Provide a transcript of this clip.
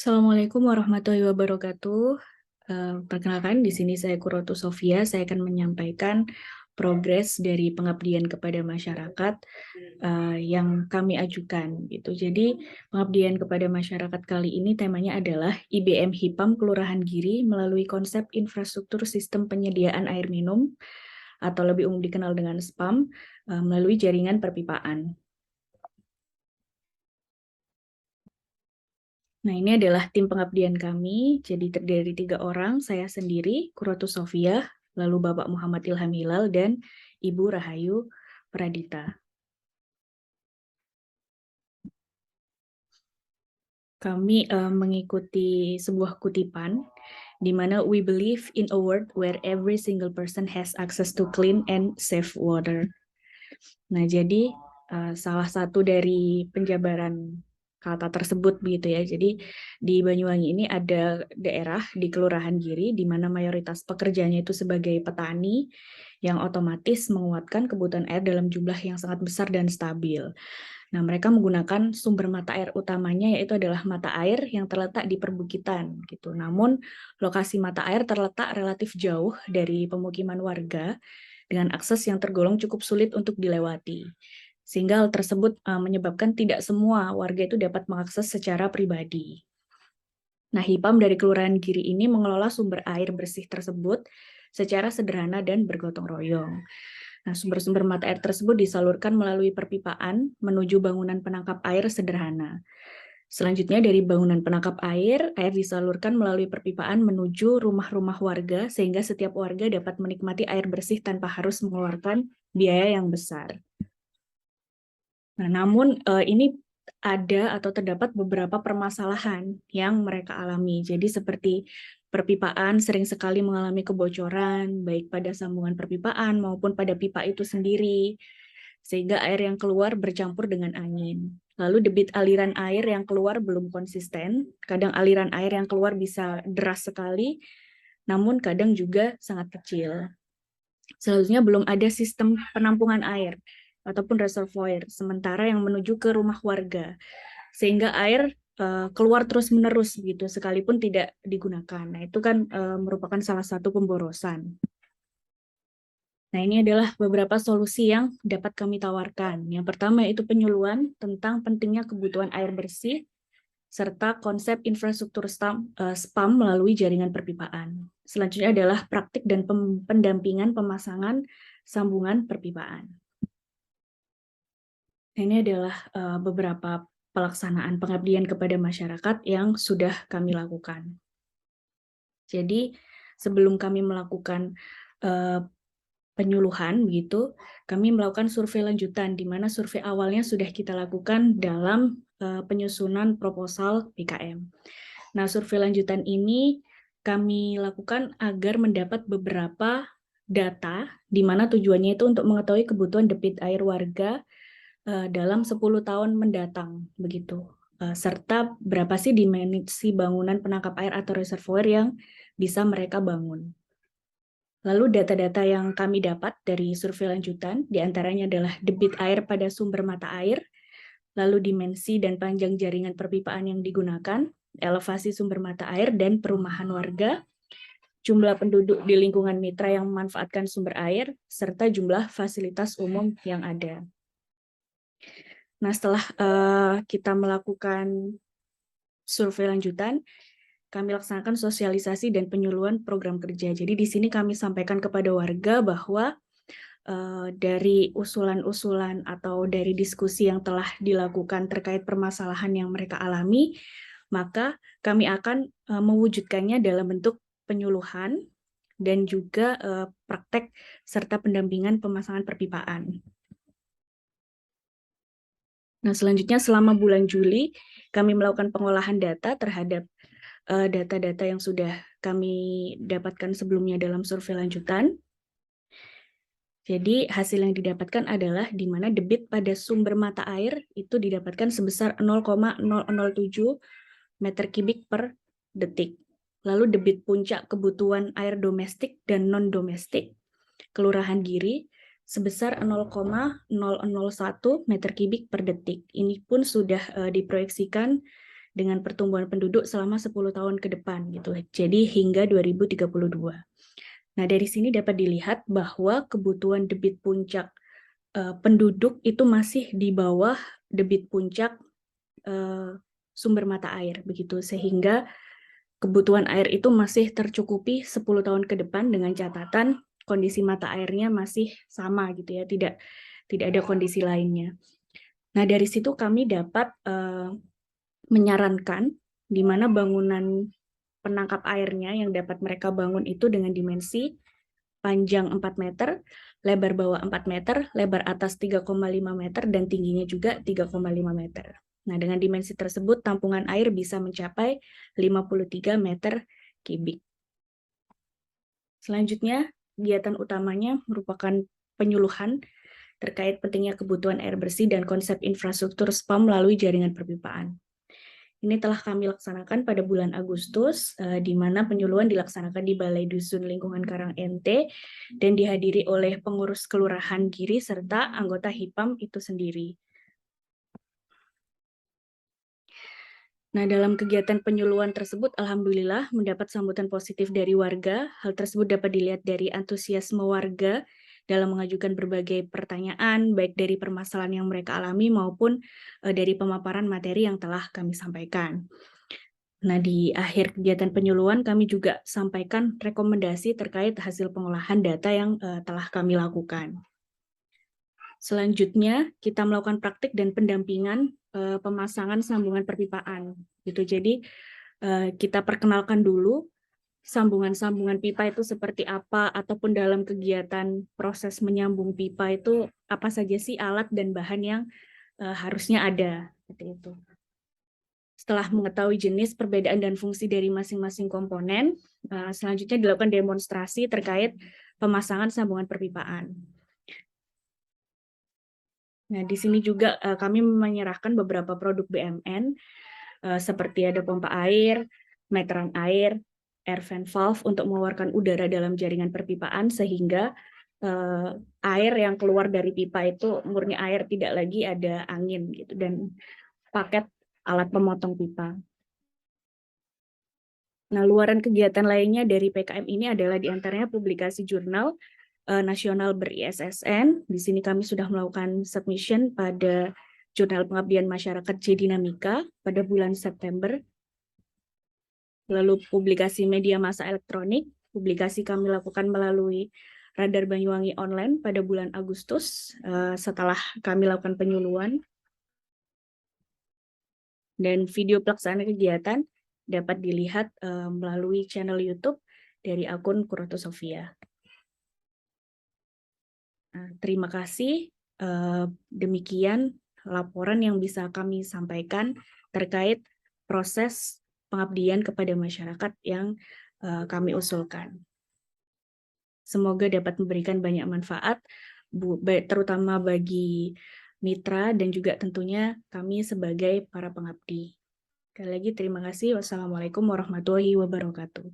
Assalamualaikum warahmatullahi wabarakatuh. Perkenalkan, di sini saya Kurotu Sofia. Saya akan menyampaikan progres dari pengabdian kepada masyarakat yang kami ajukan. Gitu. Jadi pengabdian kepada masyarakat kali ini temanya adalah IBM HIPAM Kelurahan Giri melalui konsep infrastruktur sistem penyediaan air minum atau lebih umum dikenal dengan SPAM melalui jaringan perpipaan. Nah, ini adalah tim pengabdian kami, jadi terdiri dari 3 orang, saya sendiri, Kurotu Sofia, lalu Bapak Muhammad Ilham Hilal, dan Ibu Rahayu Pradita. Kami mengikuti sebuah kutipan, di mana we believe in a world where every single person has access to clean and safe water. Nah, jadi salah satu dari penjabaran kata tersebut begitu ya. Jadi di Banyuwangi ini ada daerah di Kelurahan Giri di mana mayoritas pekerjanya itu sebagai petani yang otomatis menguatkan kebutuhan air dalam jumlah yang sangat besar dan stabil. Nah, mereka menggunakan sumber mata air utamanya yaitu adalah mata air yang terletak di perbukitan gitu. Namun lokasi mata air terletak relatif jauh dari pemukiman warga dengan akses yang tergolong cukup sulit untuk dilewati. Sehingga hal tersebut menyebabkan tidak semua warga itu dapat mengakses secara pribadi. Nah, HIPAM dari Kelurahan Giri ini mengelola sumber air bersih tersebut secara sederhana dan bergotong royong. Nah, sumber-sumber mata air tersebut disalurkan melalui perpipaan menuju bangunan penangkap air sederhana. Selanjutnya dari bangunan penangkap air disalurkan melalui perpipaan menuju rumah-rumah warga sehingga setiap warga dapat menikmati air bersih tanpa harus mengeluarkan biaya yang besar. Nah, namun ini ada atau terdapat beberapa permasalahan yang mereka alami. Jadi seperti perpipaan sering sekali mengalami kebocoran, baik pada sambungan perpipaan maupun pada pipa itu sendiri, sehingga air yang keluar bercampur dengan angin. Lalu debit aliran air yang keluar belum konsisten, kadang aliran air yang keluar bisa deras sekali, namun kadang juga sangat kecil. Selanjutnya belum ada sistem penampungan air ataupun reservoir sementara yang menuju ke rumah warga, sehingga air keluar terus-menerus gitu sekalipun tidak digunakan. Nah, itu kan merupakan salah satu pemborosan. Nah, ini adalah beberapa solusi yang dapat kami tawarkan. Yang pertama yaitu penyuluhan tentang pentingnya kebutuhan air bersih, serta konsep infrastruktur SPAM melalui jaringan perpipaan. Selanjutnya adalah praktik dan pendampingan pemasangan sambungan perpipaan. Ini adalah beberapa pelaksanaan pengabdian kepada masyarakat yang sudah kami lakukan. Jadi, sebelum kami melakukan penyuluhan begitu, kami melakukan survei lanjutan di mana survei awalnya sudah kita lakukan dalam penyusunan proposal PKM. Nah, survei lanjutan ini kami lakukan agar mendapat beberapa data di mana tujuannya itu untuk mengetahui kebutuhan debit air warga dalam 10 tahun mendatang begitu. Serta berapa sih dimensi bangunan penangkap air atau reservoir yang bisa mereka bangun. Lalu data-data yang kami dapat dari survei lanjutan, diantaranya adalah debit air pada sumber mata air, lalu dimensi dan panjang jaringan perpipaan yang digunakan, elevasi sumber mata air dan perumahan warga, jumlah penduduk di lingkungan mitra yang memanfaatkan sumber air, serta jumlah fasilitas umum yang ada. Nah, setelah kita melakukan survei lanjutan, kami laksanakan sosialisasi dan penyuluhan program kerja. Jadi di sini kami sampaikan kepada warga bahwa dari usulan-usulan atau dari diskusi yang telah dilakukan terkait permasalahan yang mereka alami, maka kami akan mewujudkannya dalam bentuk penyuluhan dan juga praktek serta pendampingan pemasangan perpipaan. Nah, selanjutnya selama bulan Juli, kami melakukan pengolahan data terhadap data-data yang sudah kami dapatkan sebelumnya dalam survei lanjutan. Jadi hasil yang didapatkan adalah di mana debit pada sumber mata air itu didapatkan sebesar 0,007 meter kubik per detik. Lalu debit puncak kebutuhan air domestik dan non-domestik Kelurahan Giri sebesar 0,001 meter kubik per detik. Ini pun sudah diproyeksikan dengan pertumbuhan penduduk selama 10 tahun ke depan gitu. Jadi hingga 2032. Nah, dari sini dapat dilihat bahwa kebutuhan debit puncak penduduk itu masih di bawah debit puncak sumber mata air begitu, sehingga kebutuhan air itu masih tercukupi 10 tahun ke depan dengan catatan kondisi mata airnya masih sama gitu ya, tidak ada kondisi lainnya. Nah, dari situ kami dapat menyarankan di mana bangunan penangkap airnya yang dapat mereka bangun itu dengan dimensi panjang 4 meter, lebar bawah 4 meter, lebar atas 3,5 meter, dan tingginya juga 3,5 meter. Nah, dengan dimensi tersebut, tampungan air bisa mencapai 53 meter kubik. Selanjutnya, kegiatan utamanya merupakan penyuluhan terkait pentingnya kebutuhan air bersih dan konsep infrastruktur spa melalui jaringan perpipaan. Ini telah kami laksanakan pada bulan Agustus, di mana penyuluhan dilaksanakan di Balai Dusun Lingkungan Karangente dan dihadiri oleh pengurus Kelurahan Giri serta anggota HIPAM itu sendiri. Nah, dalam kegiatan penyuluhan tersebut, alhamdulillah mendapat sambutan positif dari warga. Hal tersebut dapat dilihat dari antusiasme warga dalam mengajukan berbagai pertanyaan, baik dari permasalahan yang mereka alami maupun dari pemaparan materi yang telah kami sampaikan. Nah, di akhir kegiatan penyuluhan, kami juga sampaikan rekomendasi terkait hasil pengolahan data yang telah kami lakukan. Selanjutnya, kita melakukan praktik dan pendampingan pemasangan sambungan perpipaan. Gitu. Jadi, kita perkenalkan dulu sambungan-sambungan pipa itu seperti apa, ataupun dalam kegiatan proses menyambung pipa itu apa saja sih alat dan bahan yang harusnya ada. Seperti itu. Setelah mengetahui jenis, perbedaan, dan fungsi dari masing-masing komponen, selanjutnya dilakukan demonstrasi terkait pemasangan sambungan perpipaan. Nah, di sini juga kami menyerahkan beberapa produk BMN, seperti ada pompa air, meteran air, air vent valve untuk mengeluarkan udara dalam jaringan perpipaan, sehingga air yang keluar dari pipa itu murni air, tidak lagi ada angin, gitu, dan paket alat pemotong pipa. Nah, luaran kegiatan lainnya dari PKM ini adalah diantaranya publikasi jurnal nasional ber-ISSN. Di sini kami sudah melakukan submission pada Jurnal Pengabdian Masyarakat J Dinamika pada bulan September. Lalu publikasi media massa elektronik, publikasi kami lakukan melalui Radar Banyuwangi Online pada bulan Agustus setelah kami lakukan penyuluhan. Dan video pelaksanaan kegiatan dapat dilihat melalui channel YouTube dari akun Kuroto Sofia. Terima kasih. Demikian laporan yang bisa kami sampaikan terkait proses pengabdian kepada masyarakat yang kami usulkan. Semoga dapat memberikan banyak manfaat, terutama bagi mitra dan juga tentunya kami sebagai para pengabdi. Sekali lagi terima kasih. Wassalamualaikum warahmatullahi wabarakatuh.